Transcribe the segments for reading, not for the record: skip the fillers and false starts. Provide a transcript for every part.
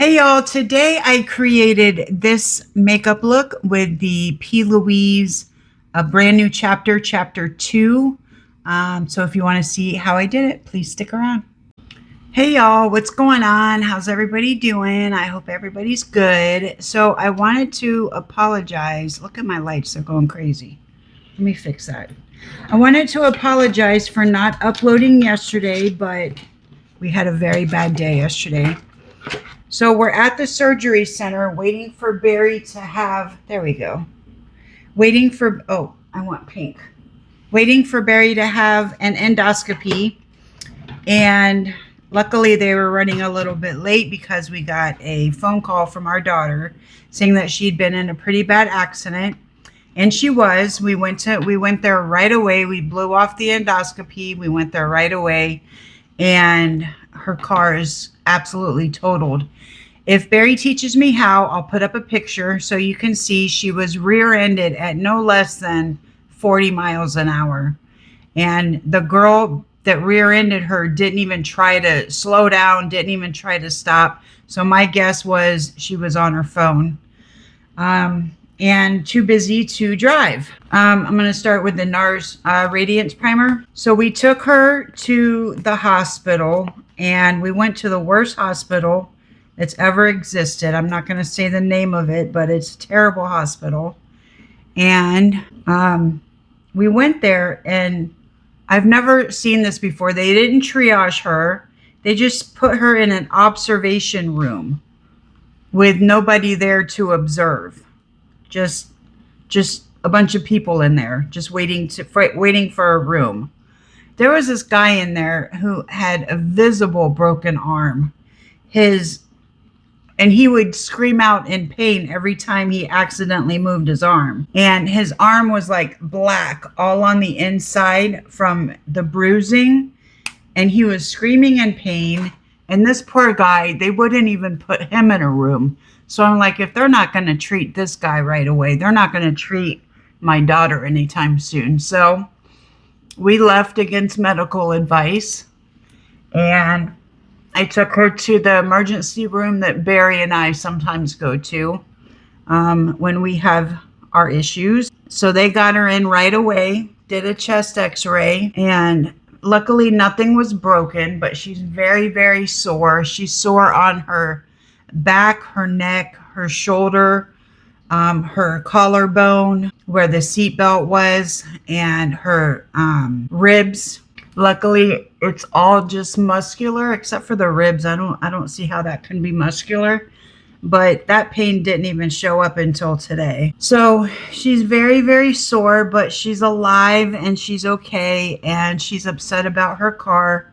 Hey y'all, today I created this makeup look with the P. Louise, a brand new chapter, chapter 2. So if you want to see how I did it, please stick around. Hey y'all, what's going on? How's everybody doing? I hope everybody's good. So I wanted to apologize. Look at my lights, they're going crazy. Let me fix that. I wanted to apologize for not uploading yesterday, but we had a very bad day yesterday. So we're at the surgery center waiting for Barry to have, there we go. Waiting for, oh, I want pink. Waiting for Barry to have an endoscopy. And luckily they were running a little bit late because we got a phone call from our daughter saying that she'd been in a pretty bad accident. And she was. We went there right away. We blew off the endoscopy. We went there right away. And her car is absolutely totaled. If Barry teaches me how, I'll put up a picture so you can see she was rear-ended at no less than 40 miles an hour. And the girl that rear-ended her didn't even try to slow down, didn't even try to stop. So my guess was she was on her phone and too busy to drive. I'm going to start with the Nars Radiance primer. So we took her to the hospital and we went to the worst hospital that's ever existed. I'm not going to say the name of it, but it's a terrible hospital. And we went there and I've never seen this before. They didn't triage her. They just put her in an observation room with nobody there to observe. Just a bunch of people in there, just waiting for a room. There was this guy in there who had a visible broken arm. And he would scream out in pain every time he accidentally moved his arm. And his arm was like black all on the inside from the bruising. And he was screaming in pain. And this poor guy, they wouldn't even put him in a room. So I'm like, if they're not going to treat this guy right away, they're not going to treat my daughter anytime soon. So we left against medical advice. And I took her to the emergency room that Barry and I sometimes go to when we have our issues. So they got her in right away, did a chest x-ray, and luckily nothing was broken, but she's very, very sore. She's sore on her back, her neck, her shoulder, her collarbone, where the seatbelt was, and her ribs. Luckily, it's all just muscular except for the ribs. I don't see how that can be muscular, but that pain didn't even show up until today. So she's very, very sore, but she's alive and she's okay, and she's upset about her car,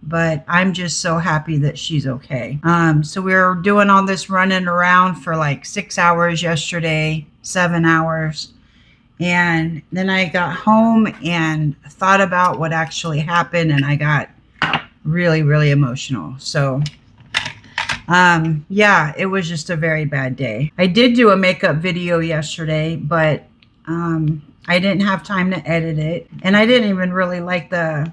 but I'm just so happy that she's okay. So we were doing all this running around for like 6 hours yesterday, 7 hours. And then I got home and thought about what actually happened, and I got really, really emotional. So, yeah, it was just a very bad day. I did do a makeup video yesterday, but I didn't have time to edit it. And I didn't even really like the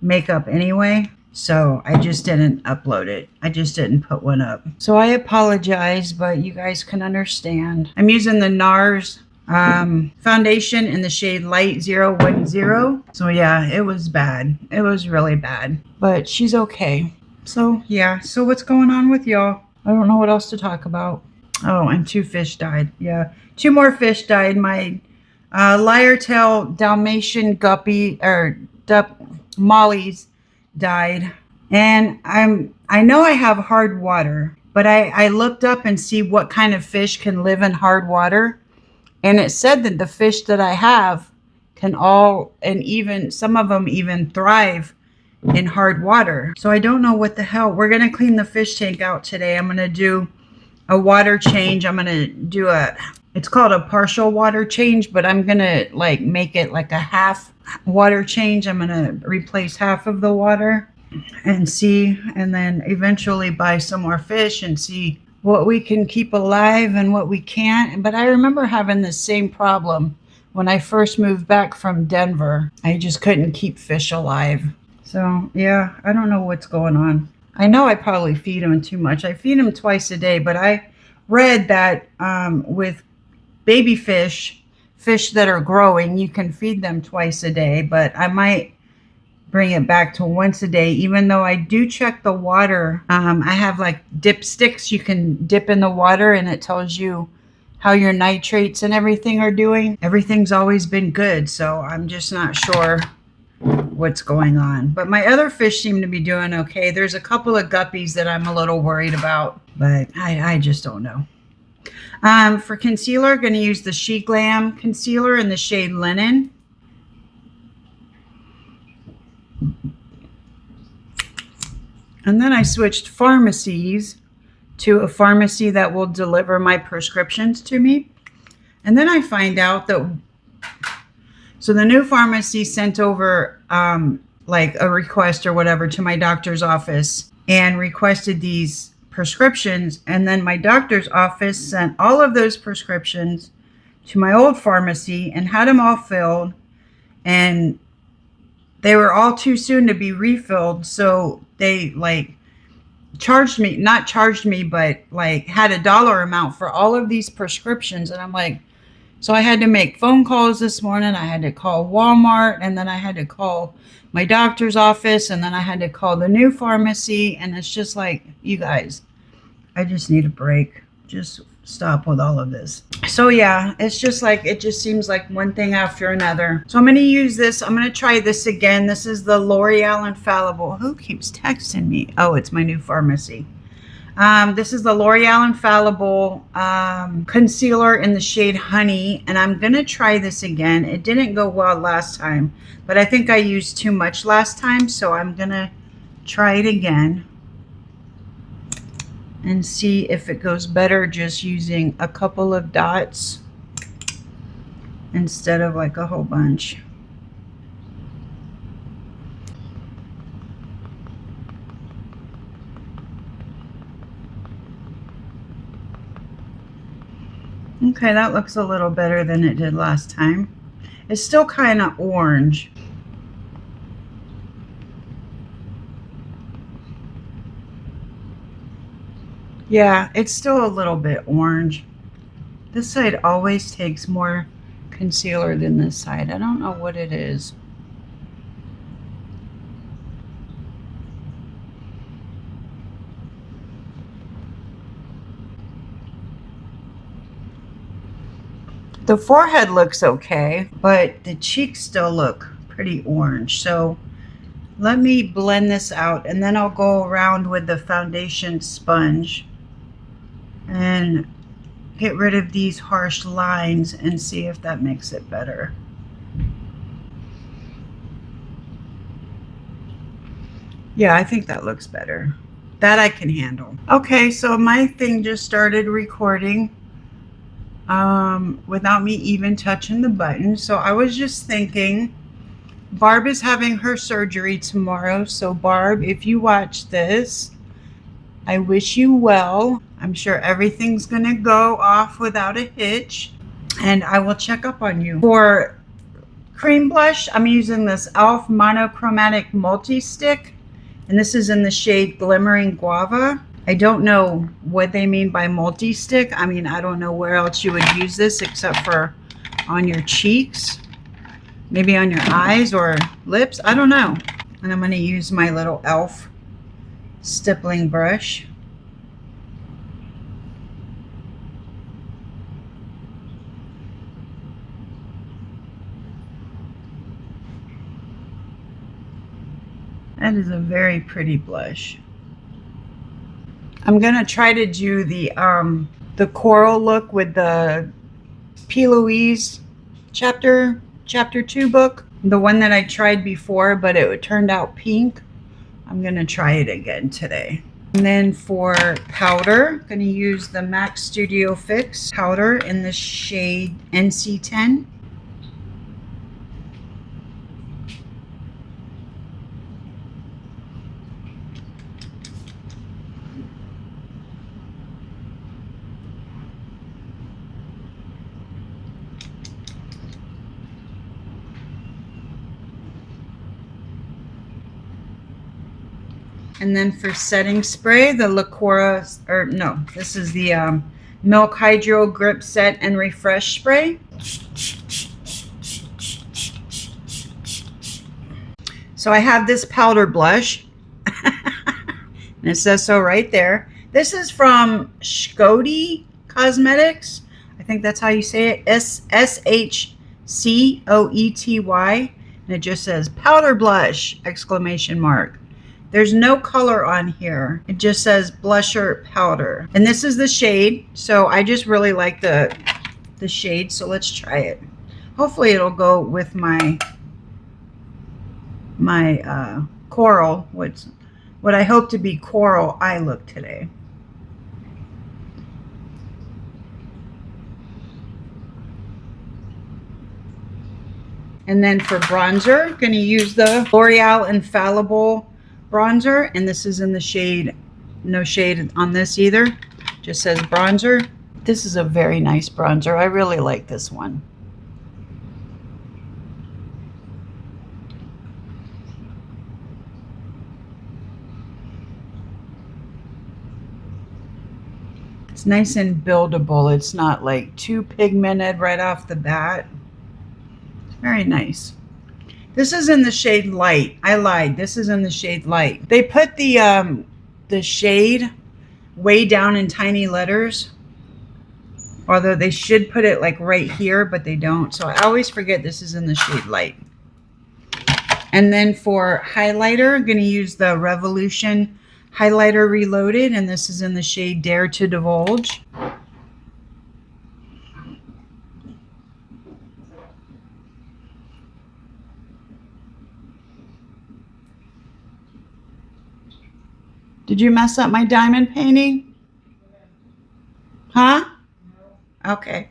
makeup anyway. So I just didn't upload it. I just didn't put one up. So I apologize, but you guys can understand. I'm using the Nars foundation in the shade Light 010. So yeah, it was bad. It was really bad, but she's okay. So yeah, so what's going on with y'all? I don't know what else to talk about. Oh, and 2 fish died. Yeah, 2 more fish died. My Lyre-tail Dalmatian guppy or mollies died. And I know I have hard water, but I looked up and see what kind of fish can live in hard water. And it said that the fish that I have can all, and even some of them even thrive in hard water. So I don't know what the hell. We're going to clean the fish tank out today. I'm going to do a water change. I'm going to do it's called a partial water change, but I'm going to like make it like a half water change. I'm going to replace half of the water and see, and then eventually buy some more fish and see what we can keep alive and what we can't. But I remember having the same problem when I first moved back from Denver. I just couldn't keep fish alive. So yeah, I don't know what's going on. I know I probably feed them too much. I feed them twice a day, but I read that with baby fish, fish that are growing, you can feed them twice a day, but I might bring it back to once a day, even though I do check the water. I have like dip sticks you can dip in the water and it tells you how your nitrates and everything are doing. Everything's always been good, so I'm just not sure what's going on. But my other fish seem to be doing okay. There's a couple of guppies that I'm a little worried about, but I just don't know. For concealer, going to use the Sheglam concealer in the shade Linen. And then I switched pharmacies to a pharmacy that will deliver my prescriptions to me. And then I find out that, so the new pharmacy sent over like a request or whatever to my doctor's office and requested these prescriptions. And then my doctor's office sent all of those prescriptions to my old pharmacy and had them all filled. And they were all too soon to be refilled. So they like charged me, not charged me, but like had a dollar amount for all of these prescriptions. And I'm like, so I had to make phone calls this morning. I had to call Walmart, and then I had to call my doctor's office, and then I had to call the new pharmacy. And it's just like, you guys, I just need a break. Just stop with all of this. So yeah, it's just like, it just seems like one thing after another. So I'm going to use this. I'm going to try this again. This is the L'Oreal Infallible. Who keeps texting me? Oh, it's my new pharmacy. This is the L'Oreal Infallible concealer in the shade Honey, and I'm going to try this again. It didn't go well last time, but I think I used too much last time, so I'm going to try it again and see if it goes better just using a couple of dots instead of like a whole bunch. Okay, that looks a little better than it did last time. It's still kind of orange. Yeah, it's still a little bit orange. This side always takes more concealer than this side. I don't know what it is. The forehead looks okay, but the cheeks still look pretty orange. So let me blend this out, and then I'll go around with the foundation sponge and get rid of these harsh lines and see if that makes it better. Yeah, I think that looks better. That I can handle. Okay, so my thing just started recording without me even touching the button. So I was just thinking, Barb is having her surgery tomorrow. So Barb, if you watch this, I wish you well. I'm sure everything's gonna go off without a hitch, and I will check up on you. For cream blush, I'm using this e.l.f. monochromatic multi-stick, and this is in the shade Glimmering Guava. I don't know what they mean by multi-stick. I mean, I don't know where else you would use this except for on your cheeks, maybe on your eyes or lips. I don't know. And I'm going to use my little e.l.f. stippling brush. That is a very pretty blush. I'm gonna try to do the coral look with the P. Louise chapter 2 book, the one that I tried before, but it turned out pink. I'm gonna try it again today. And then for powder, I'm gonna use the MAC Studio Fix powder in the shade NC10. And then for setting spray, the Lacura, or no, this is the Milk Hydro Grip Set and Refresh Spray. So I have this powder blush. And it says so right there. This is from Shcoety Cosmetics. I think that's how you say it. SHCOETY. And it just says powder blush, exclamation mark. There's no color on here. It just says blusher powder. And this is the shade. So I just really like the shade. So let's try it. Hopefully it'll go with my coral, what I hope to be coral eye look today. And then for bronzer, going to use the L'Oreal Infallible bronzer. And this is in the shade, no shade on this either. Just says bronzer. This is a very nice bronzer. I really like this one. It's nice and buildable. It's not like too pigmented right off the bat. It's very nice. This is in the shade light. I lied. This is in the shade light. They put the shade way down in tiny letters. Although they should put it like right here, but they don't. So I always forget this is in the shade light. And then for highlighter, I'm going to use the Revolution Highlighter Reloaded, and this is in the shade Dare to Divulge. Did you mess up my diamond painting? Huh? Okay.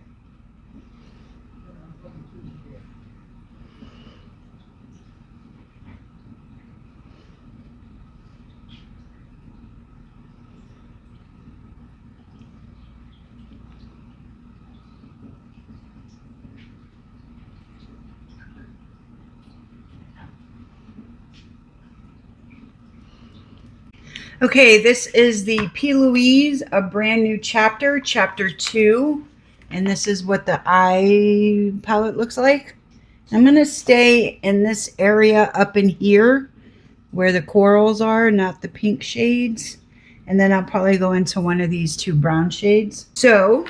Okay, this is the P. Louise, a brand new chapter, chapter 2. And this is what the eye palette looks like. I'm going to stay in this area up in here where the corals are, not the pink shades. And then I'll probably go into one of these two brown shades. So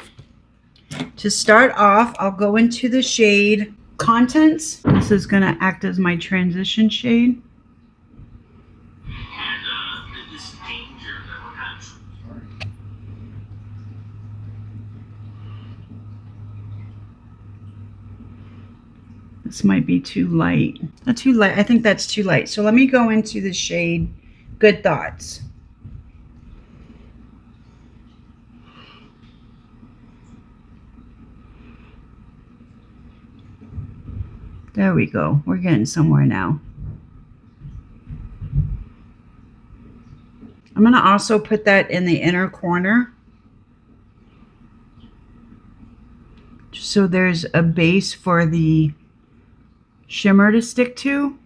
to start off, I'll go into the shade Contents. This is going to act as my transition shade. This might be too light. Not too light. I think that's too light. So let me go into the shade Good Thoughts. There we go. We're getting somewhere now. I'm going to also put that in the inner corner, just so there's a base for the shimmer to stick to.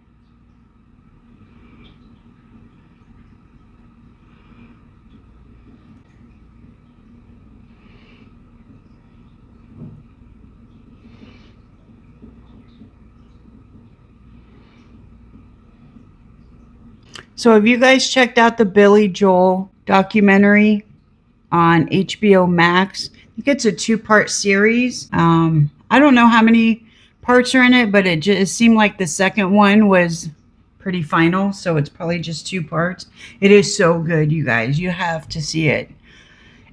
So have you guys checked out the Billy Joel documentary on HBO Max? I think it's a 2-part series. I don't know how many parts are in it, but it seemed like the second one was pretty final, so it's probably just 2 parts. It is so good, you guys. You have to see it.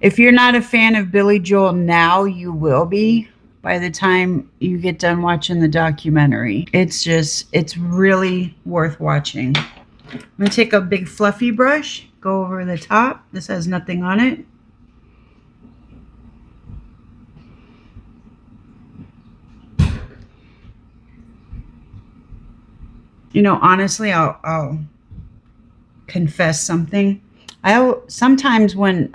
If you're not a fan of Billy Joel now, you will be by the time you get done watching the documentary. It's really worth watching. I'm going to take a big fluffy brush, go over the top. This has nothing on it. You know, honestly, I'll confess something. Sometimes when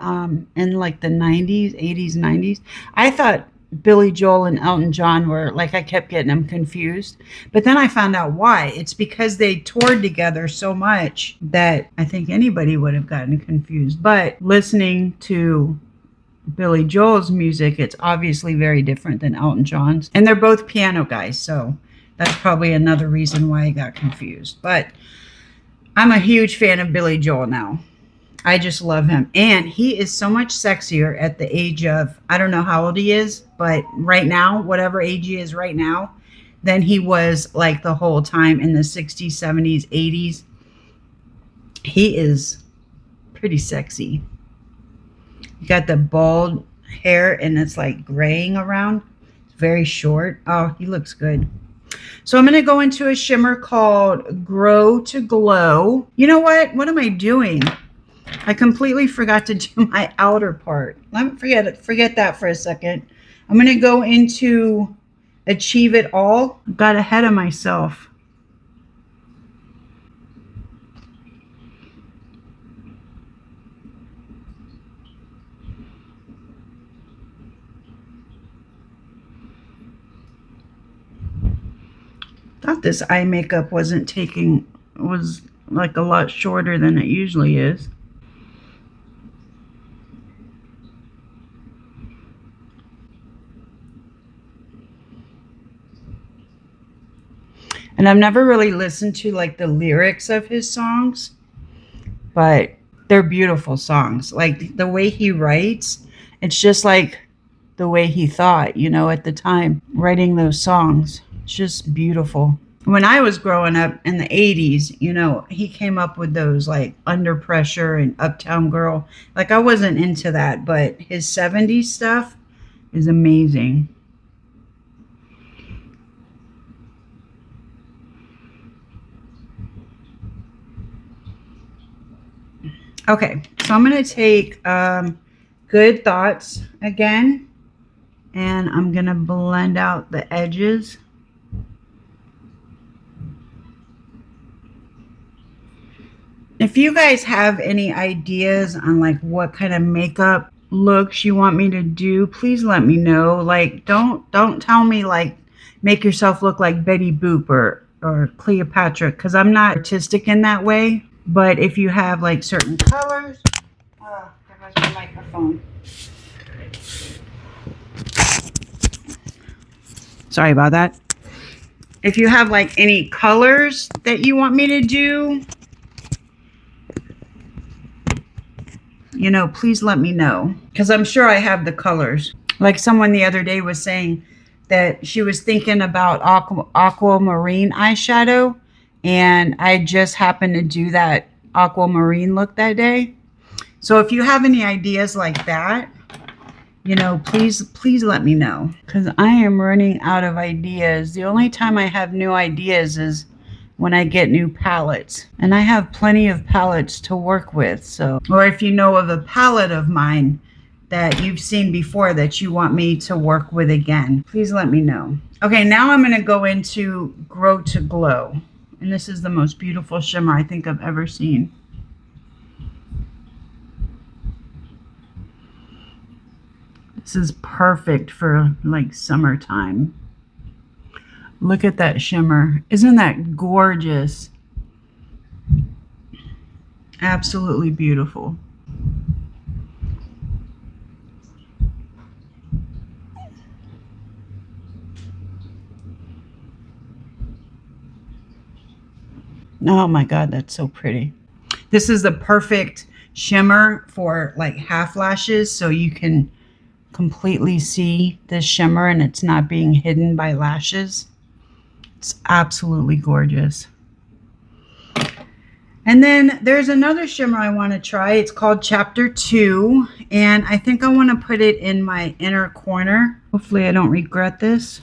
in like the 90s, 80s, 90s, I thought Billy Joel and Elton John were like, I kept getting them confused. But then I found out why. It's because they toured together so much that I think anybody would have gotten confused. But listening to Billy Joel's music, it's obviously very different than Elton John's. And they're both piano guys, so that's probably another reason why I got confused. But I'm a huge fan of Billy Joel now. I just love him. And he is so much sexier at the age of, I don't know how old he is, but right now, whatever age he is right now, than he was like the whole time in the 60s, 70s, 80s. He is pretty sexy. You got the bald hair and it's like graying around. It's very short. Oh, he looks good. So I'm going to go into a shimmer called Grow to Glow. You know what? What am I doing? I completely forgot to do my outer part. Let me forget that for a second. I'm going to go into Achieve It All. Got ahead of myself. Thought this eye makeup was like a lot shorter than it usually is. And I've never really listened to like the lyrics of his songs, but they're beautiful songs. Like the way he writes, it's just like the way he thought, you know, at the time writing those songs. It's just beautiful. When I was growing up in the 80s, you know, he came up with those like Under Pressure and Uptown Girl. Like I wasn't into that, but his 70s stuff is amazing. Okay, so I'm going to take Good Thoughts again, and I'm going to blend out the edges. If you guys have any ideas on like what kind of makeup looks you want me to do, please let me know. Like don't tell me like make yourself look like Betty Boop or Cleopatra, because I'm not artistic in that way. But if you have like certain colors, oh, there goes my microphone. Sorry about that. If you have like any colors that you want me to do, you know, please let me know, because I'm sure I have the colors. Like someone the other day was saying that she was thinking about aquamarine eyeshadow, and I just happened to do that aquamarine look that day. So if you have any ideas like that, you know, please let me know, because I am running out of ideas. The only time I have new ideas is when I get new palettes, and I have plenty of palettes to work with. So, or if you know of a palette of mine that you've seen before that you want me to work with again, please let me know. Okay, now I'm going to go into Grow to Glow, and this is the most beautiful shimmer I think I've ever seen. This is perfect for like summertime. Look at that shimmer. Isn't that gorgeous? Absolutely beautiful. Oh my God, that's so pretty. This is the perfect shimmer for like half lashes, so you can completely see this shimmer and it's not being hidden by lashes. It's absolutely gorgeous. And then there's another shimmer I want to try. It's called Chapter 2, and I think I want to put it in my inner corner. Hopefully I don't regret this.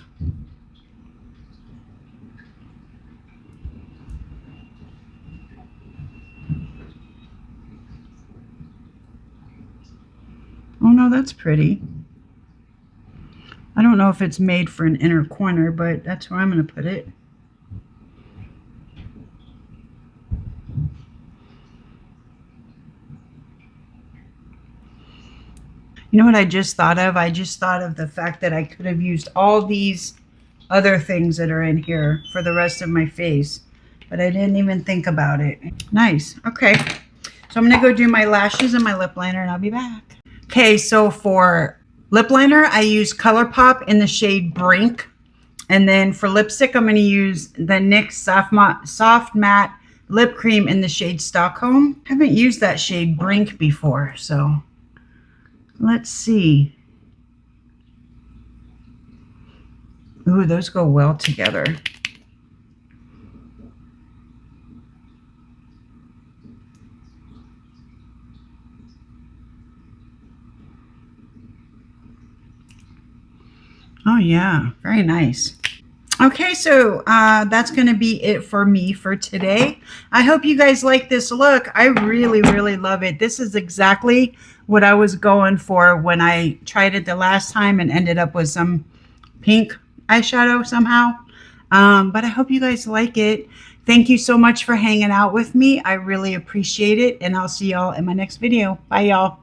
Oh no, that's pretty. I don't know if it's made for an inner corner, but that's where I'm going to put it. You know what I just thought of? I just thought of the fact that I could have used all these other things that are in here for the rest of my face, but I didn't even think about it. Nice. Okay. So I'm going to go do my lashes and my lip liner and I'll be back. Okay. So for lip liner, I use Colourpop in the shade Brink. And then for lipstick, I'm going to use the NYX Soft Matte Lip Cream in the shade Stockholm. I haven't used that shade Brink before, so let's see. Ooh, those go well together. Oh yeah, very nice. Okay, so that's going to be it for me for today. I hope you guys like this look. I really, really love it. This is exactly what I was going for when I tried it the last time and ended up with some pink eyeshadow somehow. But I hope you guys like it. Thank you so much for hanging out with me. I really appreciate it. And I'll see y'all in my next video. Bye, y'all.